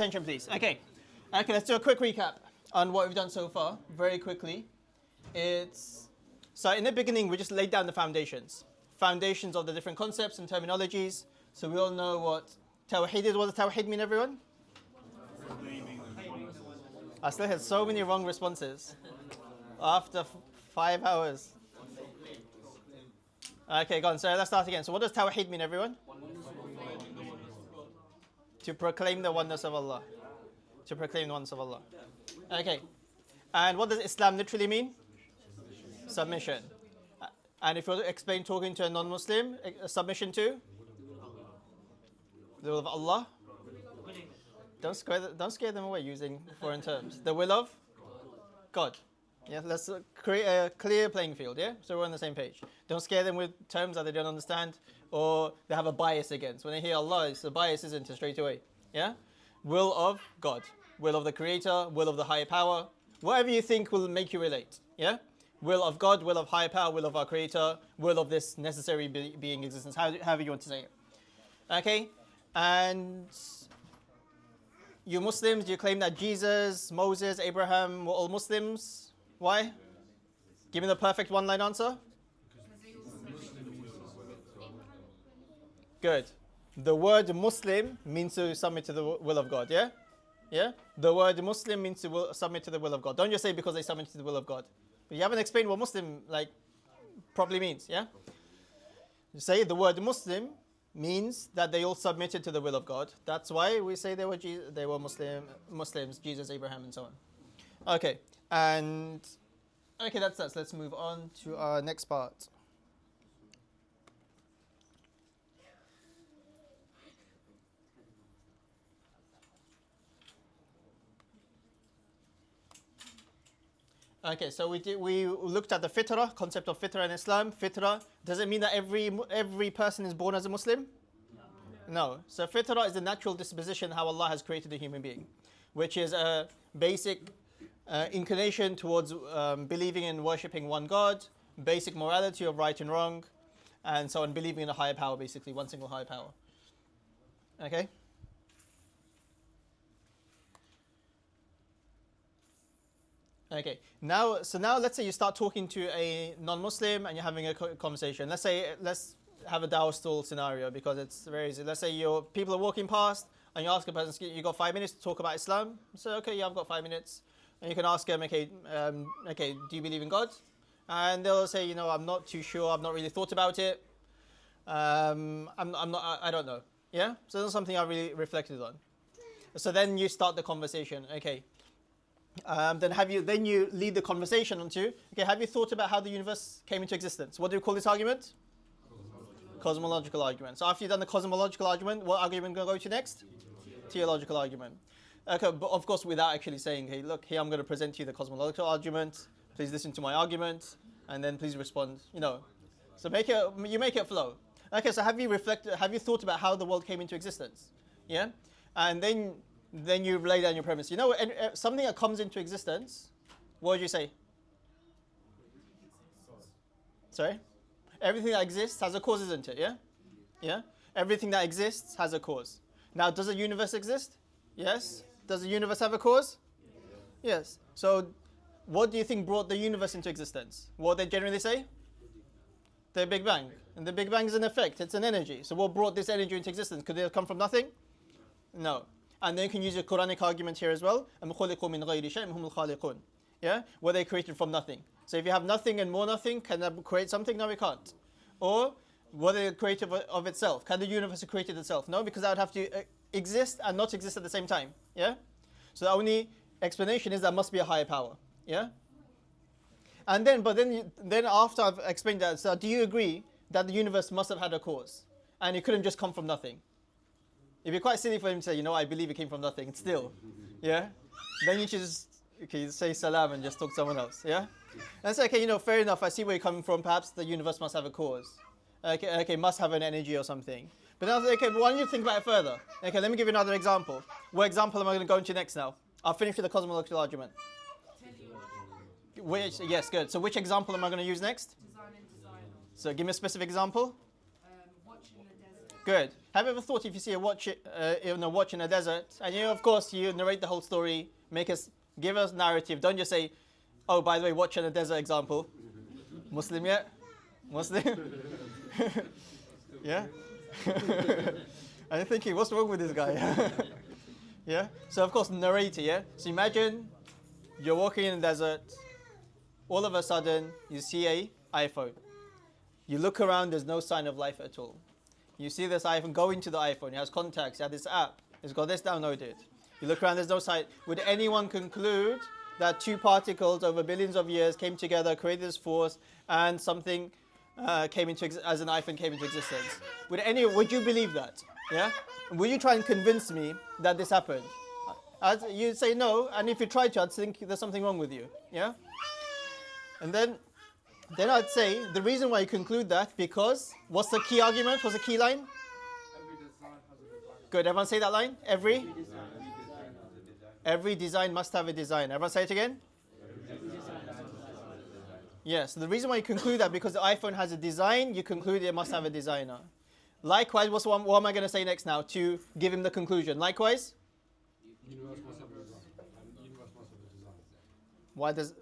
Attention, please. Okay, let's do a quick recap on what we've done so far, very quickly. So in the beginning, we just laid down the foundations of the different concepts and terminologies. So we all know what Tawheed is. What does Tawheed mean, everyone? I still had so many wrong responses after 5 hours. Okay, go on. So let's start again. So what does Tawheed mean, everyone? To proclaim the oneness of Allah. To proclaim the oneness of Allah. Okay. And what does Islam literally mean? Submission. And if you were to explain talking to a non-Muslim, submission to? The will of Allah. Don't scare them away using foreign terms. The will of God. Yeah, let's create a clear playing field, yeah? So we're on the same page. Don't scare them with terms that they don't understand or they have a bias against. When they hear Allah, it's a bias, isn't it, straight away? Yeah? Will of God. Will of the Creator, will of the higher power. Whatever you think will make you relate, yeah? Will of God, will of higher power, will of our Creator, will of this necessary being existence, however you want to say it. Okay? And you Muslims, you claim that Jesus, Moses, Abraham were all Muslims. Why? Give me the perfect one-line answer. Good. The word Muslim means to submit to the will of God, yeah? Yeah? The word Muslim means to submit to the will of God. Don't just say because they submit to the will of God. But you haven't explained what Muslim properly means, yeah? You say the word Muslim means that they all submitted to the will of God. That's why we say they were Muslims, Jesus, Abraham, and so on. Okay, that's that. Let's move on to our next part. Okay, so we looked at the fitrah, concept of fitrah in Islam. Fitrah, does it mean that every person is born as a Muslim? No. So fitrah is the natural disposition how Allah has created a human being, which is a basic inclination towards believing and worshipping one God, basic morality of right and wrong, and so on, believing in a higher power, basically, one single higher power. Okay? Okay. Now let's say you start talking to a non-Muslim and you're having a conversation. Let's have a dawah stall scenario because it's very easy. Let's say people are walking past and you ask a person, you got 5 minutes to talk about Islam? So, okay, yeah, I've got 5 minutes. And you can ask them, okay, do you believe in God? And they'll say, I'm not too sure. I've not really thought about it. I don't know. Yeah? So that's something I really reflected on. So then you start the conversation. Okay. Then you lead the conversation onto, okay, have you thought about how the universe came into existence? What do we call this argument? Cosmological argument. So after you've done the cosmological argument, what argument are we going to go to next? Theological argument. Okay, but of course without actually saying, hey, look, here I'm going to present to you the cosmological argument. Please listen to my argument, and then please respond. So you make it flow. Okay, so have you thought about how the world came into existence? Yeah, and then you lay down your premise. Something that comes into existence, what would you say? Sorry? Everything that exists has a cause, isn't it? Yeah? Yeah? Everything that exists has a cause. Now, does the universe exist? Yes. Does the universe have a cause? Yes. So, what do you think brought the universe into existence? What they generally say? The Big Bang. And the Big Bang is an effect. It's an energy. So, what brought this energy into existence? Could it have come from nothing? No. And then you can use a Quranic argument here as well. Yeah? Were they created from nothing? So if you have nothing and more nothing, can that create something? No, we can't. Or were they created of itself? Can the universe have created itself? No, because that would have to exist and not exist at the same time. Yeah? So the only explanation is there must be a higher power. Yeah? And then after I've explained that, so do you agree that the universe must have had a cause? And it couldn't just come from nothing? It'd be quite silly for him to say, I believe it came from nothing. It's still, yeah? Then you should just say salam and just talk to someone else, yeah? And say, fair enough, I see where you're coming from. Perhaps the universe must have a cause. Okay, must have an energy or something. But now, but why don't you think about it further? Okay, let me give you another example. What example am I going to go into next now? I'll finish with the cosmological argument. Yes, good. So which example am I going to use next? Design and design. So give me a specific example. Watching the desert. Good. Have you ever thought if you see a watch in a desert, and of course you narrate the whole story, give us narrative. Don't just say, oh, by the way, watch in a desert example. Muslim yet? Muslim? Yeah? I'm thinking, what's wrong with this guy? Yeah? So of course, narrator, yeah? So imagine you're walking in the desert, all of a sudden you see a iPhone. You look around, there's no sign of life at all. You see this iPhone, go into the iPhone, it has contacts, it has this app, it's got this downloaded. You look around, there's no sign. Would anyone conclude that two particles over billions of years came together, created this force, and something came into as an iPhone came into existence? Would you believe that? Yeah? Would you try and convince me that this happened? You'd say no, and if you tried to, I'd think there's something wrong with you. Yeah? And then I'd say the reason why you conclude that, because what's the key argument? What's the key line? Good, everyone say that line? Every design must have a design. Everyone say it again? Yes, the reason why you conclude that, because the iPhone has a design, you conclude it must have a designer. Likewise, what am I going to say next now to give him the conclusion? Likewise? Universe must have a design. Universe must have a design.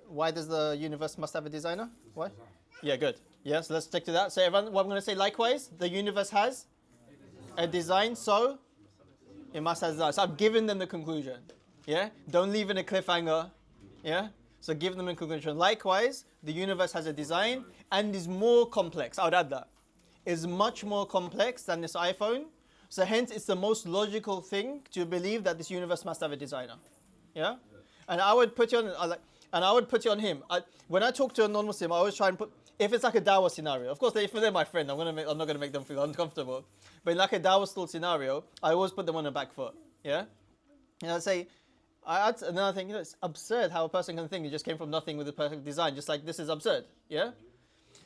Why does the universe must have a designer? Why? Design. Yeah, good. Yes, let's stick to that. So everyone, what I'm going to say, likewise, the universe has a design, so it must have a design. So I've given them the conclusion. Yeah? Don't leave in a cliffhanger. Yeah? So give them a conclusion. Likewise, the universe has a design and is more complex. I would add that. Is much more complex than this iPhone. So hence, it's the most logical thing to believe that this universe must have a designer. Yeah? And I would put it on him. When I talk to a non-Muslim, I always try and put, if it's like a dawah scenario, of course, if they're my friend, I'm not going to make them feel uncomfortable. But in like a dawah stall scenario, I always put them on the back foot. Yeah? And I say, and then I think, it's absurd how a person can think it just came from nothing with a perfect design. Just like, this is absurd. Yeah?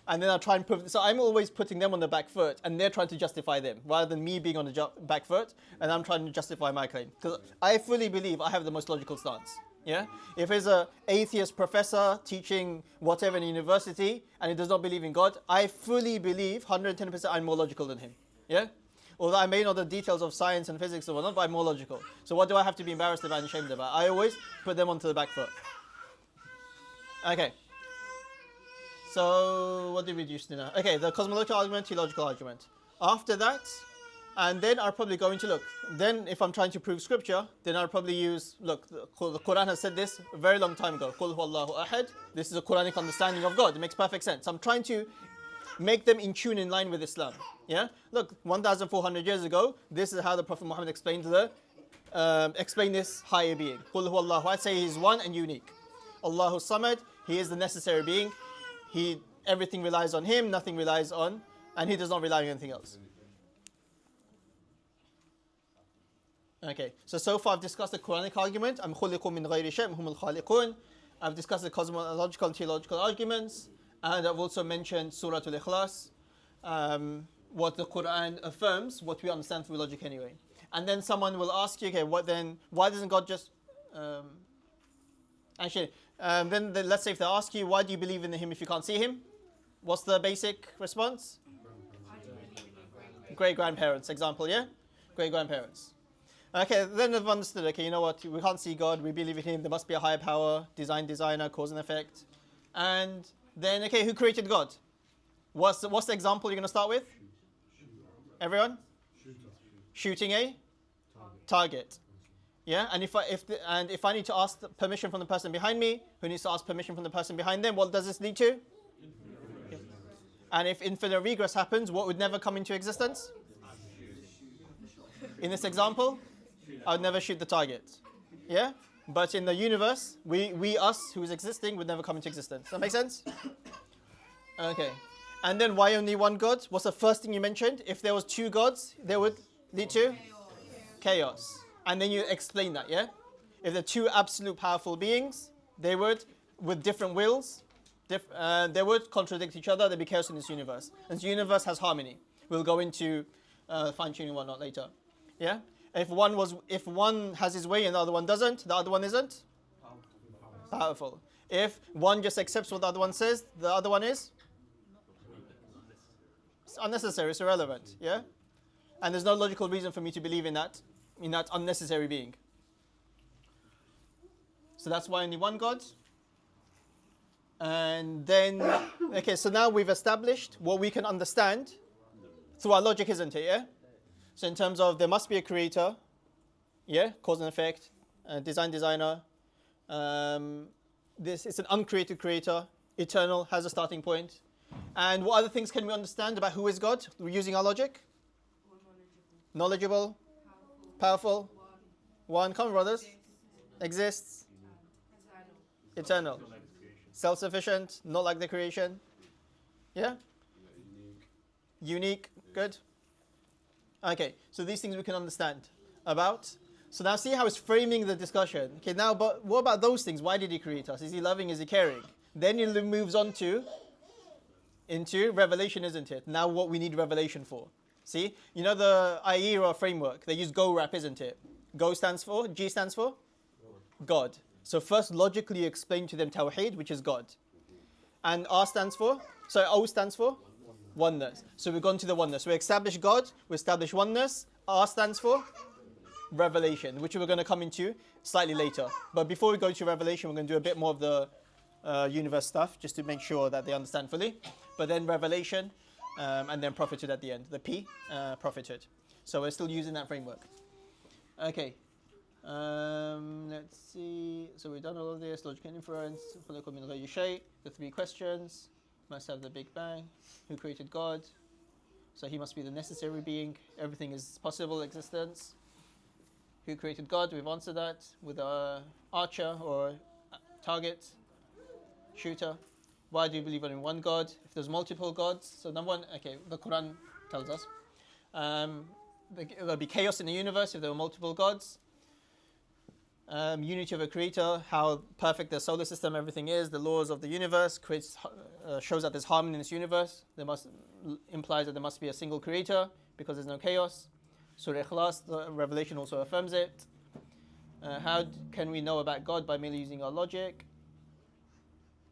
And then I try and prove. So I'm always putting them on the back foot, and they're trying to justify them, rather than me being on the back foot, and I'm trying to justify my claim. Because I fully believe I have the most logical stance. Yeah? If there's an atheist professor teaching whatever in a university, and he does not believe in God, I fully believe, 110%, I'm more logical than him. Yeah? Although I may know the details of science and physics or whatnot, but I'm more logical. So what do I have to be embarrassed about and ashamed about? I always put them onto the back foot. Okay. So, what did we use now? Okay, the cosmological argument, theological argument. After that, and then I'll probably go into, look, then if I'm trying to prove scripture, then I'll probably use, look, the Quran has said this a very long time ago. Qul huwallahu ahad. This is a Quranic understanding of God. It makes perfect sense. I'm trying to make them in tune, in line with Islam. Yeah? Look, 1,400 years ago, this is how the Prophet Muhammad explained this higher being. Qul huwallahu ahad. Say he's one and unique. Allahu samad. He is the necessary being. Everything relies on him, nothing relies on, and he does not rely on anything else. Okay, so far I've discussed the Quranic argument. Am khuliqu min ghayri shay'in humul khaliqun. I've discussed the cosmological and theological arguments, and I've also mentioned Surah Al-Ikhlas, what the Quran affirms, what we understand through logic anyway. And then someone will ask you, okay, why doesn't God just then let's say if they ask you, why do you believe in him if you can't see him? What's the basic response? Great-grandparents, example, yeah? Great-grandparents. Okay, then they've understood, okay, you know what, we can't see God, we believe in him, there must be a higher power, designer, cause and effect. And then, okay, who created God? What's the example you're going to start with? Everyone? Shooting a target. Yeah, and if I need to ask permission from the person behind me, who needs to ask permission from the person behind them, what does this lead to? Okay. And if infinite regress happens, what would never come into existence? In this example, I would never shoot the target. Yeah? But in the universe, us, who's existing, would never come into existence. Does that make sense? Okay. And then why only one God? What's the first thing you mentioned? If there was two gods, they would lead to? Chaos. And then you explain that, yeah? If they're two absolute powerful beings, they would, with different wills, they would contradict each other. There'd be chaos in this universe. And this universe has harmony. We'll go into fine-tuning and whatnot later. Yeah? If one has his way and the other one doesn't, the other one isn't? Powerful. If one just accepts what the other one says, the other one is? It's unnecessary, it's irrelevant. Yeah? and there's no logical reason for me to believe in that unnecessary being. So that's why only one God. And then, okay, so now we've established what we can understand through our logic, isn't it? Yeah. So in terms of there must be a creator, yeah, cause and effect, designer. This it's an uncreated creator, eternal, has a starting point. And what other things can we understand about who is God? We're using our logic. Knowledgeable, powerful, one. Come on, brothers. Exists, eternal, self-sufficient, not like the creation. Yeah. Unique. Good. Okay, so these things we can understand about. So now see how it's framing the discussion. Okay, now, but what about those things? Why did he create us? Is he loving? Is he caring? Then he moves on into revelation, isn't it? Now what we need revelation for. See, you know the IERA framework, they use GO-RAP, isn't it? Go stands for, G stands for? God. So first logically explain to them Tawheed, which is God. And O stands for? Oneness. So we've gone to the oneness. We establish God, we establish oneness. R stands for? Revelation, which we're going to come into slightly later. But before we go to revelation, we're going to do a bit more of the universe stuff, just to make sure that they understand fully. But then revelation, and then profited at the end. The P, profited. So we're still using that framework. Okay. Let's see. So we've done all of this. Logical inference. The three questions. Must have the Big Bang. Who created God? So he must be the necessary being. Everything is possible existence. Who created God? We've answered that with a archer or target, shooter. Why do you believe in one God? If there's multiple gods, so number one, okay, the Quran tells us there'll be chaos in the universe if there were multiple gods. Unity of a creator, how perfect the solar system, everything is, the laws of the universe shows that there's harmony in this universe. Implies that there must be a single creator because there's no chaos. Surah Ikhlas, the Revelation also affirms it. How can we know about God? By merely using our logic.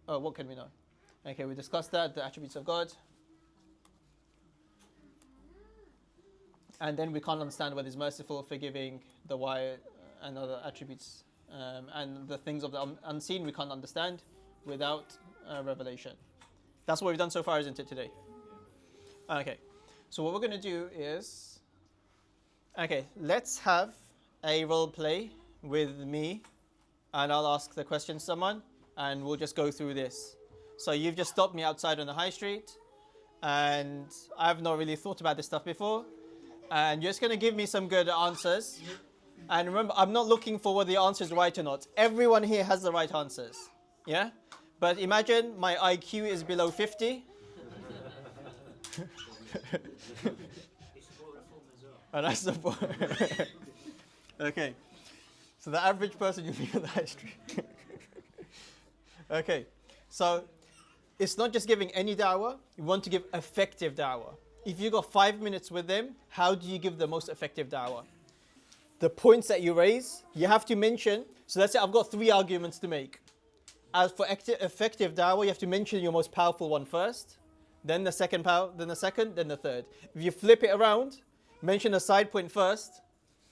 Oh, what can we know? Okay, we discussed that, the attributes of God. And then we can't understand whether He's merciful, forgiving, the why, and other attributes. And the things of the unseen we can't understand without revelation. That's what we've done so far, isn't it, today? Okay, so what we're going to do is, okay, let's have a role play with me, and I'll ask the question to someone, and we'll just go through this. So you've just stopped me outside on the high street, and I've not really thought about this stuff before, and you're just going to give me some good answers. And remember, I'm not looking for whether the answer is right or not. Everyone here has the right answers, yeah? But imagine my IQ is below 50. And I support. Okay, so the average person you meet on the high street. Okay, so it's not just giving any da'wah, you want to give effective da'wah. If you got 5 minutes with them, how do you give the most effective da'wah? The points that you raise, you have to mention. So let's say I've got 3 arguments to make. As for effective da'wah, you have to mention your most powerful one first, then the second, then the third. If you flip it around, mention a side point first,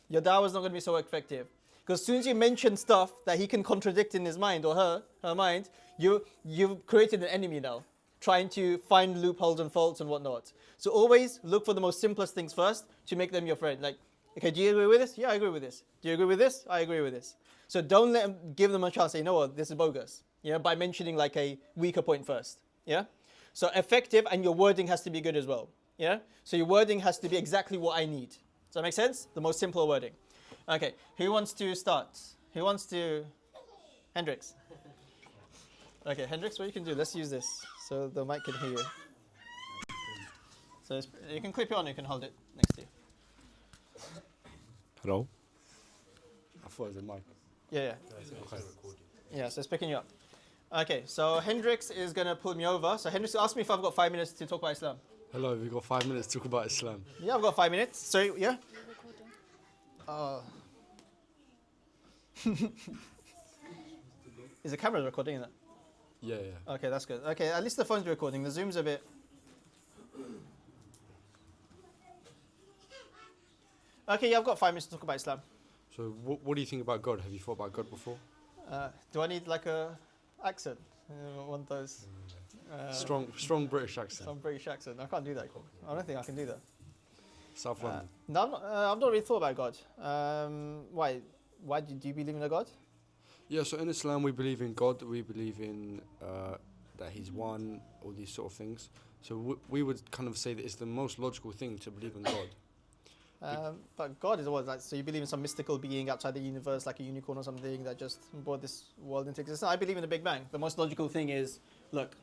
your da'wah is not going to be so effective. Because as soon as you mention stuff that he can contradict in his mind or her mind, you've created an enemy now, trying to find loopholes and faults and whatnot. So always look for the most simplest things first to make them your friend. Like, okay, do you agree with this? Yeah, I agree with this. Do you agree with this? I agree with this. So don't give them a chance. Say, you know what, this is bogus. Yeah, by mentioning like a weaker point first. Yeah. So effective, and your wording has to be good as well. Yeah. So your wording has to be exactly what I need. Does that make sense? The most simple wording. Okay. Who wants to start? Who wants to? Hendrix. Okay, Hendrix, what you can do? Let's use this so the mic can hear you. So you can clip it on. You can hold it next to you. Hello? I thought it was a mic. Yeah. Okay. Yeah, so it's picking you up. Okay, so Hendrix is going to pull me over. So Hendrix asked me if I've got 5 minutes to talk about Islam. Hello, we've got 5 minutes to talk about Islam. Yeah, I've got 5 minutes. So, yeah? Is the camera recording in that? Yeah. Okay, that's good. Okay, at least the phone's recording. The Zoom's a bit... Okay, yeah, I've got 5 minutes to talk about Islam. So what do you think about God? Have you thought about God before? Do I need like a accent? One of those. Strong British accent. Some British accent. I can't do that. I don't think I can do that. South London. No, I've not really thought about God. Why? Why do you believe in a God? Yeah, so in Islam we believe in God, we believe in that He's one, all these sort of things. So we would kind of say that it's the most logical thing to believe in God. But God is what? Like, so you believe in some mystical being outside the universe, like a unicorn or something that just brought this world into existence? I believe in the Big Bang. The most logical thing is, look,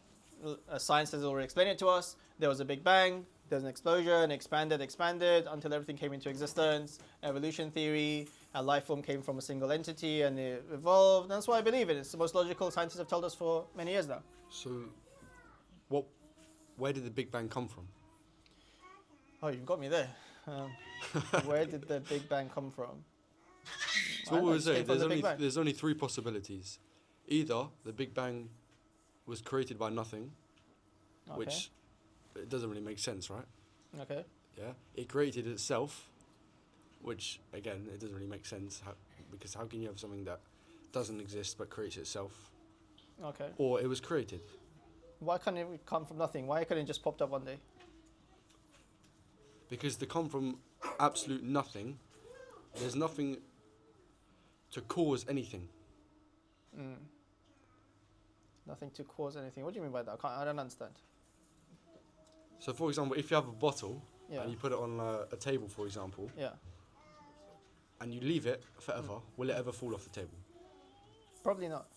science has already explained it to us. There was a Big Bang. There's an explosion, expanded until everything came into existence. Evolution theory, a life form came from a single entity and it evolved. That's why I believe it. It's the most logical. Scientists have told us for many years now. So where did the Big Bang come from? Oh, you've got me there. Where did the Big Bang come from? So what we would say, there's only 3 possibilities. Either the Big Bang was created by nothing, Okay. which it doesn't really make sense, right? Okay. Yeah, it created itself, which again it doesn't really make sense because how can you have something that doesn't exist but creates itself? Okay. Or it was created. Why can't it come from nothing? Why couldn't it just popped up one day? Because they come from absolute nothing. There's nothing to cause anything. Nothing to cause anything. What do you mean by that? I don't understand. So, for example, if you have a bottle Yeah. and you put it on a table, for example, Yeah. and you leave it forever, will it ever fall off the table? Probably not.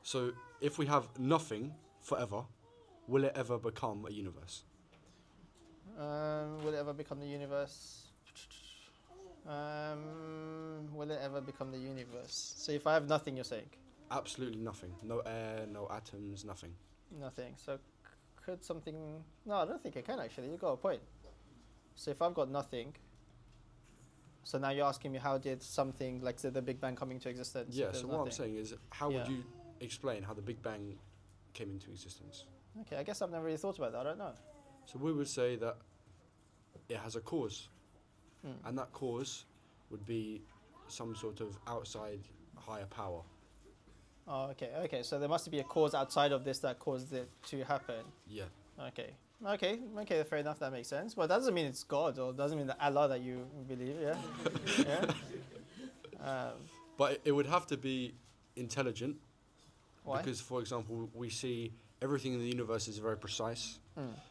So, if we have nothing forever, will it ever become a universe? Will it ever become the universe? Will it ever become the universe? So if I have nothing, you're saying? Absolutely nothing. No air, no atoms, nothing. Nothing. So could something... No, I don't think it can actually. You've got a point. So if I've got nothing... So now you're asking me how did something like the Big Bang come into existence? Yeah, if there's so what I'm nothing? saying is, how would you explain how the Big Bang came into existence? Okay, I guess I've never really thought about that. I don't know. So we would say that it has a cause, and that cause would be some sort of outside higher power. Oh, okay, okay. So there must be a cause outside of this that caused it to happen. Yeah. Okay, fair enough, that makes sense. But that doesn't mean it's God, or doesn't mean that Allah that you believe, yeah? Yeah? But it would have to be intelligent. Why? Because, for example, we see everything in the universe is very precise.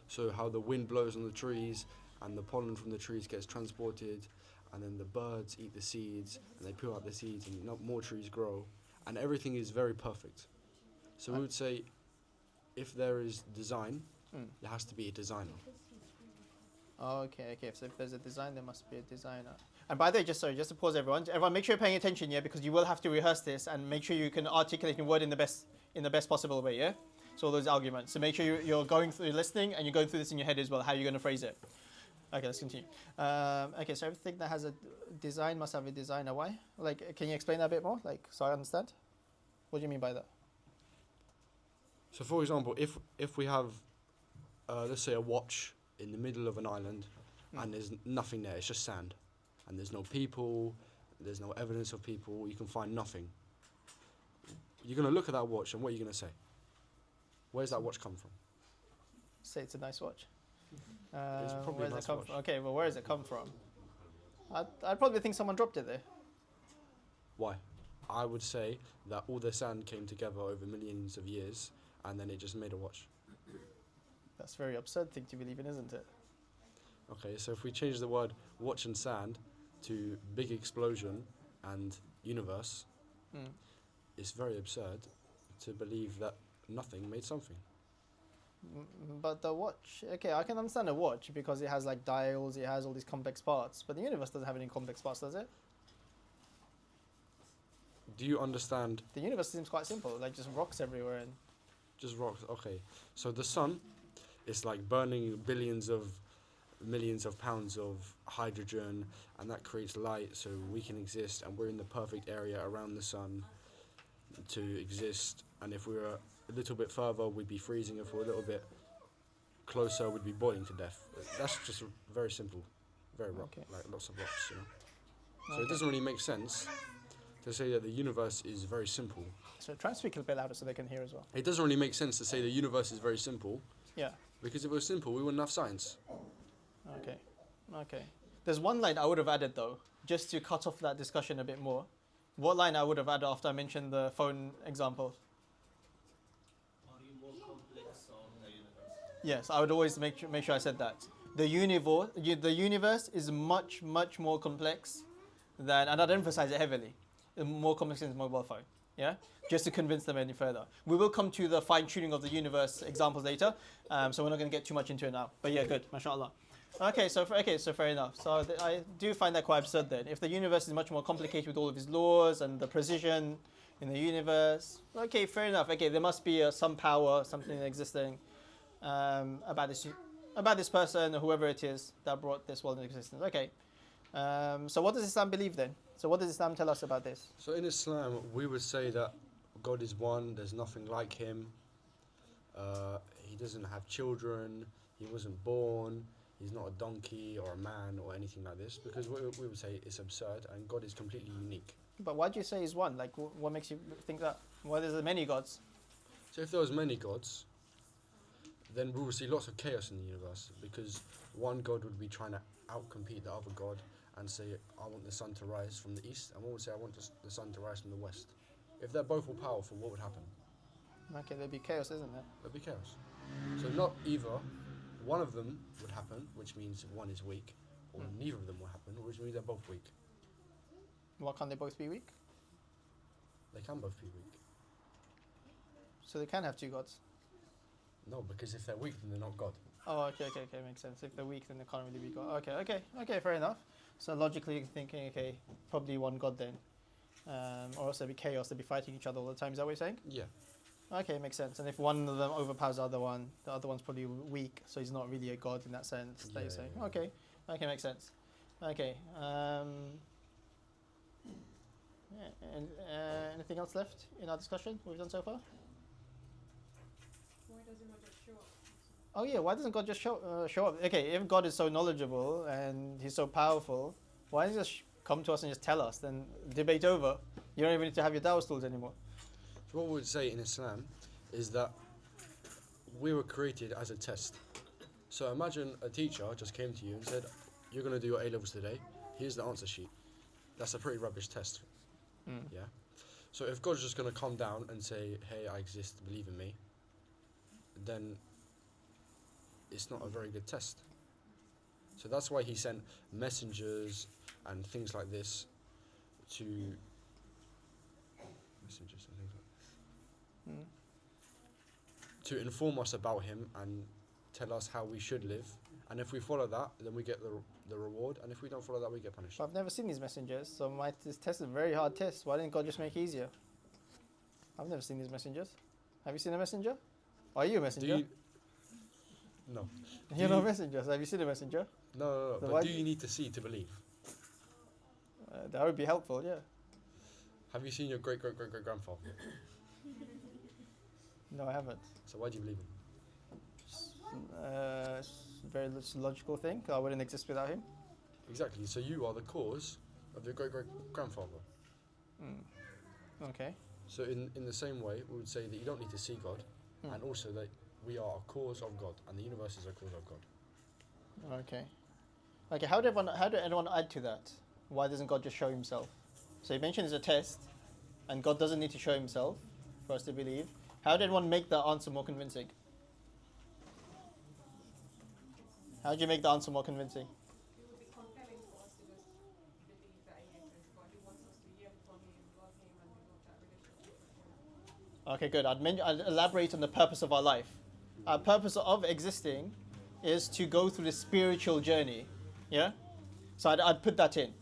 So how the wind blows on the trees, and the pollen from the trees gets transported, and then the birds eat the seeds, and they put out the seeds, and more trees grow, and everything is very perfect. So we would say, if there is design, there has to be a designer. Oh, okay. So if there's a design, there must be a designer. And by the way, just to pause everyone, make sure you're paying attention, yeah, because you will have to rehearse this and make sure you can articulate your word in the best possible way, yeah. So all those arguments. So make sure you're going through listening and you're going through this in your head as well. How you're going to phrase it. Okay, let's continue. Okay, so everything that has a design must have a designer. Why? Like, can you explain that a bit more? Like, so I understand. What do you mean by that? So, for example, if we have, let's say, a watch in the middle of an island, and there's nothing there, it's just sand, and there's no people, there's no evidence of people, you can find nothing. You're going to look at that watch, and what are you going to say? Where's that watch come from? Say it's a nice watch. It's probably where a does nice it come watch. from? Okay, well, where does it come from? I'd probably think someone dropped it there. Why? I would say that all the sand came together over millions of years, and then it just made a watch. That's a very absurd thing to believe in, isn't it? Okay, so if we change the word watch and sand to big explosion and universe, it's very absurd to believe that nothing made something. But the watch, okay, I can understand a watch because it has like dials, it has all these complex parts. But the universe doesn't have any complex parts, does it? Do you understand? The universe seems quite simple, like just rocks everywhere and... Just rocks, okay. So the sun is like burning millions of pounds of hydrogen, and that creates light so we can exist, and we're in the perfect area around the sun to exist. And if we were a little bit further, we'd be freezing. If we're a little bit closer, we'd be boiling to death. That's just very simple. very rough, Okay. like lots of rocks, you know. So Okay. it doesn't really make sense to say that the universe is very simple. So try and speak a bit louder so they can hear as well. It doesn't really make sense to say the universe is very simple, Yeah. because if it was simple, we wouldn't have science. Okay. Okay. There's one line I would have added though, just to cut off that discussion a bit more. What line I would have added after I mentioned the phone example? Are you more complex or the universe? Yes, I would always make sure I said that. The universe is much more complex than, and I'd emphasize it heavily, more complex than the mobile phone. Yeah, just to convince them any further. We will come to the fine tuning of the universe examples later, so we're not going to get too much into it now. But yeah, good, mashallah. Okay, so fair enough. So I do find that quite absurd then. If the universe is much more complicated with all of its laws and the precision in the universe, okay, fair enough. Okay, there must be some power, something existing about this person or whoever it is that brought this world into existence. Okay. So what does Islam believe then? So what does Islam tell us about this? So in Islam, we would say that God is one, there's nothing like him, he doesn't have children, he wasn't born, he's not a donkey or a man or anything like this, because we would say it's absurd and God is completely unique. But why do you say he's one? Like, what makes you think that? Well, there's many gods. So if there was many gods, then we would see lots of chaos in the universe, because one god would be trying to outcompete the other god and say, I want the sun to rise from the east, and one would say, I want the sun to rise from the west. If they're both all powerful, what would happen? Okay, there'd be chaos, isn't there? There'd be chaos. So not either one of them would happen, which means one is weak, or neither of them will happen, which means they're both weak. Why can't they both be weak? They can both be weak. So they can have two gods. No, because if they're weak, then they're not God. Oh, okay, makes sense. If they're weak, then they can't really be God. Okay, fair enough. So logically you're thinking, okay, probably one God then. Or else there'd be chaos, they'd be fighting each other all the time. Is that what you're saying? Yeah. Okay, makes sense. And if one of them overpowers the other one's probably weak, so he's not really a god in that sense. That you're saying. Yeah. Okay, makes sense. Okay. And anything else left in our discussion we've done so far? Why doesn't God just show up? Oh yeah, why doesn't God just show up? Okay, if God is so knowledgeable and he's so powerful, why doesn't he just come to us and just tell us? Then debate over. You don't even need to have your dawah tools anymore. So what we would say in Islam is that we were created as a test. So imagine a teacher just came to you and said, you're going to do your A-levels today, here's the answer sheet. That's a pretty rubbish test. Yeah. So if God's just going to come down and say, hey, I exist, believe in me, then it's not a very good test. So that's why he sent messengers and things like this to to inform us about him and tell us how we should live. And if we follow that, then we get the reward. And if we don't follow that, we get punished. But I've never seen these messengers, so this test is a very hard test. Why didn't God just make it easier? I've never seen these messengers. Have you seen a messenger? Are you a messenger? No. You're not a messenger. So have you seen a messenger? No. So But do you need to see to believe? That would be helpful, yeah. Have you seen your great-great-great-great-grandfather? No, I haven't. So why do you believe him? It's a very logical thing. I wouldn't exist without him. Exactly. So you are the cause of your great-great-grandfather. Okay. So in the same way, we would say that you don't need to see God, and also that we are a cause of God, and the universe is a cause of God. Okay. How did anyone add to that? Why doesn't God just show himself? So you mentioned it's a test, and God doesn't need to show himself for us to believe. How did one make that answer more convincing? How did you make the answer more convincing? It would be compelling for us to just believe that he exists, but he wants us to yearn for him, love him, and develop that relationship with him. Okay, good. I'd elaborate on the purpose of our life. Our purpose of existing is to go through the spiritual journey. Yeah? So I'd put that in.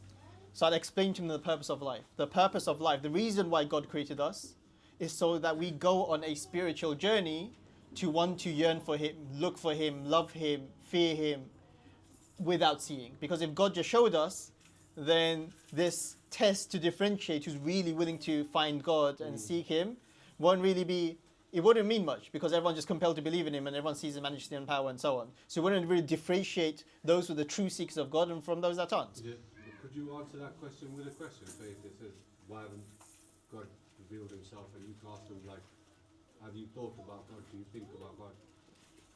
So I'd explain to them the purpose of life. The purpose of life, the reason why God created us, is so that we go on a spiritual journey to want to yearn for him, look for him, love him, fear him, without seeing. Because if God just showed us, then this test to differentiate who's really willing to find God and seek him won't really be it wouldn't mean much because everyone's just compelled to believe in him and everyone sees his majesty and power and so on. So it wouldn't really differentiate those who are the true seekers of God and from those that aren't. Yeah. Could you answer that question with a question? Say if it says, why hasn't God revealed himself? And you can ask them, like, have you thought about God? Do you think about God?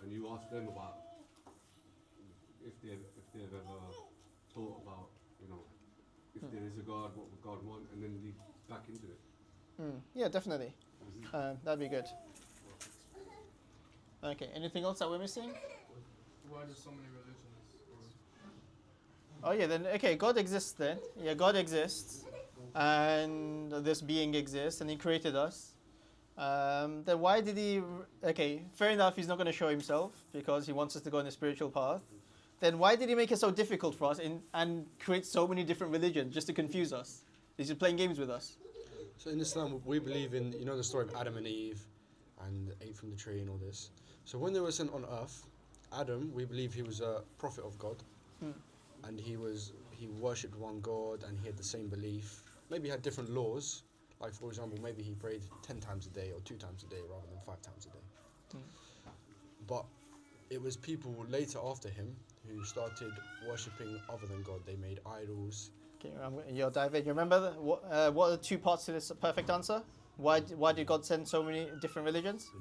And you ask them about if they've ever thought about, you know, if there is a God, what would God want? And then lead back into it. Yeah, definitely. That'd be good. Okay, anything else that we're missing? Why do so many religions? Oh yeah, then okay, God exists then. Yeah, God exists, and this being exists, and He created us. Then why did He? Okay, fair enough. He's not going to show Himself because He wants us to go on a spiritual path. Then why did He make it so difficult for us and create so many different religions just to confuse us? He's just playing games with us. So in Islam, we believe in, you know, the story of Adam and Eve, and ate from the tree and all this. So when they were sent on earth, Adam, we believe he was a prophet of God, and he worshipped one God, and he had the same belief. Maybe he had different laws, like for example, maybe he prayed 10 times a day or 2 times a day rather than 5 times a day. But it was people later after him who started worshipping other than God. They made idols. Okay, you'll dive in. You remember what are the 2 parts to this perfect answer? Why did God send so many different religions?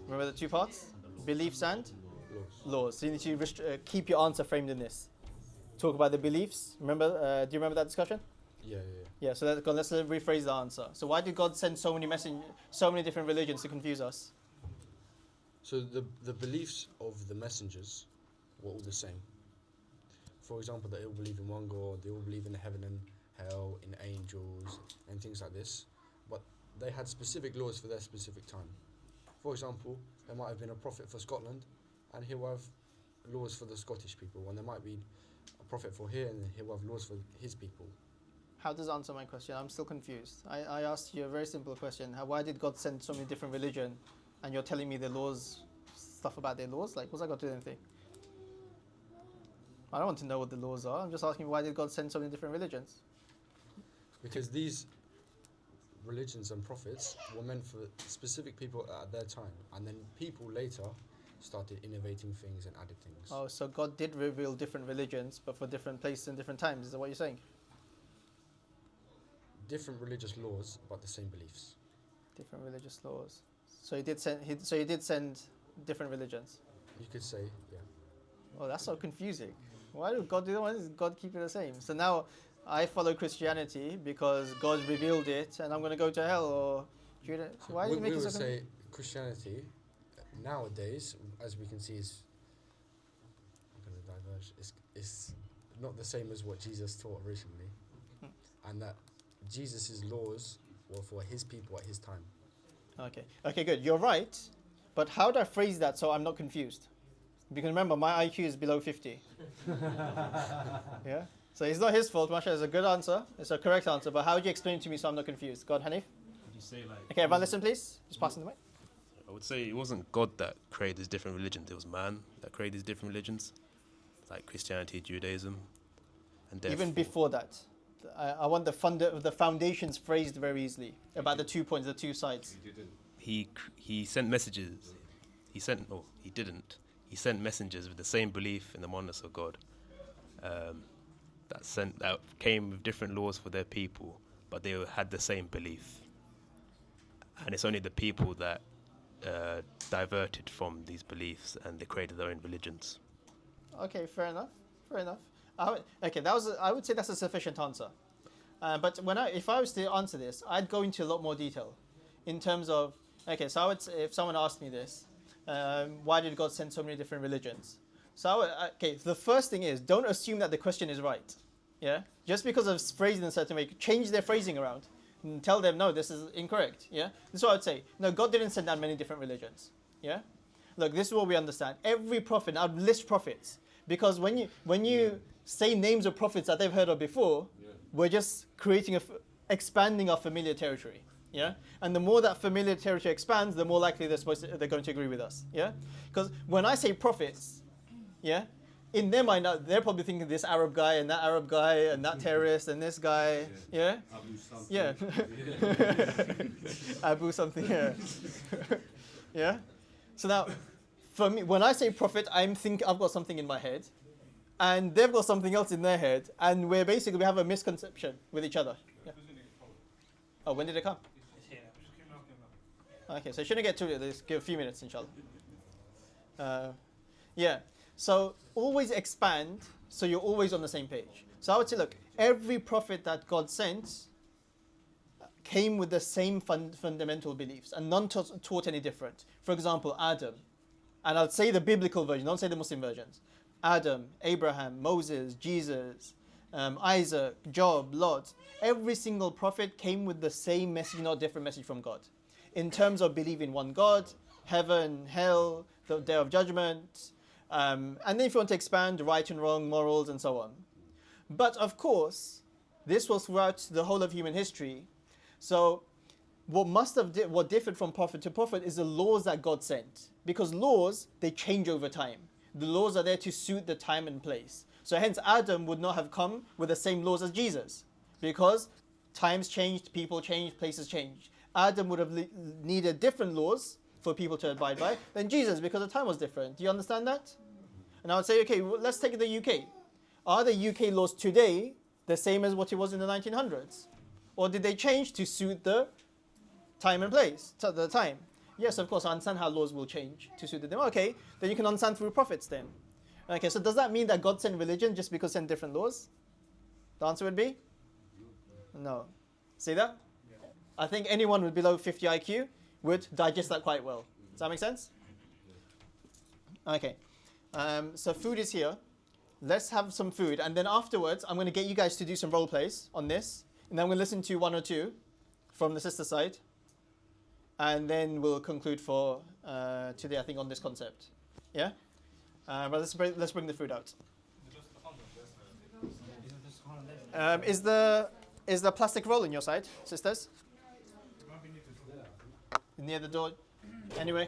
Remember the 2 parts? Beliefs and laws. So you need to keep your answer framed in this. Talk about the beliefs. Remember? Do you remember that discussion? Yeah. So let's rephrase the answer. So why did God send so many different religions to confuse us? So the beliefs of the messengers were all the same. For example, they all believe in one God, they all believe in heaven and hell, in angels, and things like this. But they had specific laws for their specific time. For example, there might have been a prophet for Scotland, and he will have laws for the Scottish people. And there might be a prophet for here, and he will have laws for his people. How does that answer my question? I'm still confused. I asked you a very simple question. Why did God send so many different religions, and you're telling me the laws, stuff about their laws? Like, what's that got to do with anything? I don't want to know what the laws are. I'm just asking, why did God send so many different religions? Because these religions and prophets were meant for specific people at their time, and then people later started innovating things and added things. Oh, so God did reveal different religions, but for different places and different times. Is that what you're saying? Different religious laws, but the same beliefs. Different religious laws. So he did send different religions. You could say, yeah. Oh, that's so confusing. Why did God do that? Why does God keep it the same? So now I follow Christianity because God revealed it, and I'm going to go to hell, or Judah. Why did He make it so confusing? We would say Christianity nowadays, as we can see, is I'm going to diverge. It's not the same as what Jesus taught originally, and that Jesus' laws were for His people at His time. Okay, good. You're right, but how do I phrase that so I'm not confused? Because remember, my IQ is below 50. Yeah. So it's not his fault. Masha, it's a good answer. It's a correct answer. But how would you explain it to me so I'm not confused? Go on, Hanif. Would you say like? Okay, everyone listen, please. Just passing the mic. I would say it wasn't God that created these different religions. It was man that created these different religions, like Christianity, Judaism, and Even before that, I want the foundations phrased very easily about the 2 points, the 2 sides. He sent messages. He didn't. He sent messengers with the same belief in the oneness of God. That came with different laws for their people, but they had the same belief. And it's only the people that diverted from these beliefs, and they created their own religions. Okay, fair enough. I would say that's a sufficient answer. But if I was to answer this, I'd go into a lot more detail in terms of, okay, so I would say, if someone asked me this, why did God send so many different religions? So the first thing is, don't assume that the question is right. Yeah, just because of phrasing in a certain way, change their phrasing around and tell them, no, this is incorrect. Yeah, this is what I would say. No, God didn't send that many different religions. Yeah, look, this is what we understand. Every prophet, I'd list prophets, because when you say names of prophets that they've heard of before, we're just expanding our familiar territory. Yeah, and the more that familiar territory expands, the more likely they're going to agree with us. Yeah, because when I say prophets, yeah, in their mind, they're probably thinking this Arab guy and that terrorist and this guy. Yeah? Abu something. Yeah. Abu something, yeah. Yeah? So now, for me, when I say prophet, I've got something in my head, and they've got something else in their head, and we have a misconception with each other. Yeah. Oh, when did it come? Okay, so I shouldn't get to it. Let's give a few minutes, inshallah. Yeah. So always expand, so you're always on the same page. So I would say, look, every prophet that God sent came with the same fundamental beliefs, and none taught any different. For example, Adam, and I'll say the biblical version, don't say the Muslim versions. Adam, Abraham, Moses, Jesus, Isaac, Job, Lot. Every single prophet came with the same message, not a different message from God. In terms of believing one God, heaven, hell, the day of judgment, and then if you want to expand, right and wrong, morals, and so on. But of course, this was throughout the whole of human history. So what differed from prophet to prophet is the laws that God sent. Because laws, they change over time. The laws are there to suit the time and place. So hence Adam would not have come with the same laws as Jesus. Because times changed, people changed, places changed. Adam would have needed different laws for people to abide by than Jesus, because the time was different. Do you understand that? And I would say, okay, well, let's take the UK. Are the UK laws today the same as what it was in the 1900s? Or did they change to suit the time and place, the time? Yes, of course, I understand how laws will change to suit them. Okay, then you can understand through prophets then. Okay, so does that mean that God sent religion just because sent different laws? The answer would be no. See that? Yeah. I think anyone with below 50 IQ would digest that quite well. Does that make sense? Okay. So food is here. Let's have some food, and then afterwards, I'm going to get you guys to do some role plays on this, and then we'll listen to one or two from the sister side, and then we'll conclude for today, I think, on this concept. Yeah? But let's bring the food out. Is the plastic roll in your side, sisters? Near the door? Anywhere?